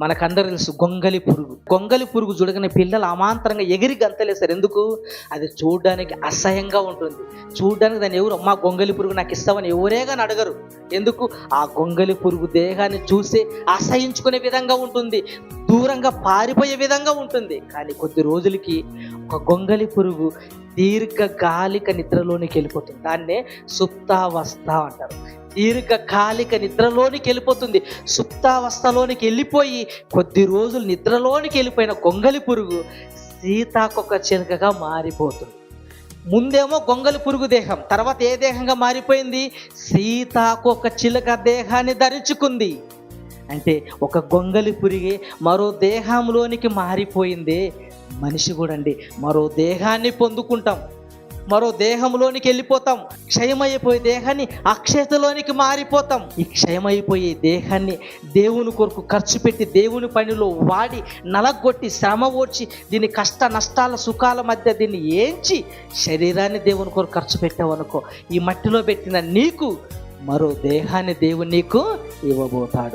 మనకందరూ తెలుసు గొంగలి పురుగు. గొంగలి పురుగు చూడగానే పిల్లలు అమాంతరంగా ఎగిరి గంతలేస్తారు. ఎందుకు? అది చూడడానికి అసహ్యంగా ఉంటుంది. చూడడానికి దాన్ని ఎవరు అమ్మా గొంగలి పురుగు నాకు ఇస్తామని ఎవరేగాని అడగరు. ఎందుకు? ఆ గొంగలి పురుగు దేహాన్ని చూసే అసహించుకునే విధంగా ఉంటుంది, దూరంగా పారిపోయే విధంగా ఉంటుంది. కానీ కొద్ది రోజులకి ఒక గొంగలి పురుగు దీర్ఘకాలిక నిద్రలోనికి వెళ్ళిపోతుంది. దాన్నే సుప్తావస్థ అంటారు. దీర్ఘకాలిక నిద్రలోనికి వెళ్ళిపోతుంది. సుప్తావస్థలోనికి వెళ్ళిపోయి కొద్ది రోజులు నిద్రలోనికి వెళ్ళిపోయిన గొంగలి పురుగు సీతాకొక చిలుకగా మారిపోతుంది. ముందేమో గొంగలి పురుగు దేహం, తర్వాత ఏ దేహంగా మారిపోయింది? సీతాకొక చిలుక దేహాన్ని ధరించుకుంది. అంటే ఒక గొంగలి పురుగే మరో దేహంలోనికి మారిపోయిందే. మనిషి కూడా అండి మరో దేహాన్ని పొందుకుంటాం, మరో దేహంలోనికి వెళ్ళిపోతాం. క్షయమైపోయే దేహాన్ని అక్షయతలోనికి మారిపోతాం. ఈ క్షయమైపోయే దేహాన్ని దేవుని కొరకు ఖర్చు పెట్టి దేవుని పనిలో వాడి నలగొట్టి శ్రమ ఓడ్చి దీని కష్ట నష్టాల సుఖాల మధ్య దీన్ని ఏంచి శరీరాన్ని దేవుని కొరకు ఖర్చు పెట్టావనుకో, ఈ మట్టిలో పెట్టిన నీకు మరో దేహాన్ని దేవుడు నీకు ఇవ్వబోతాడు.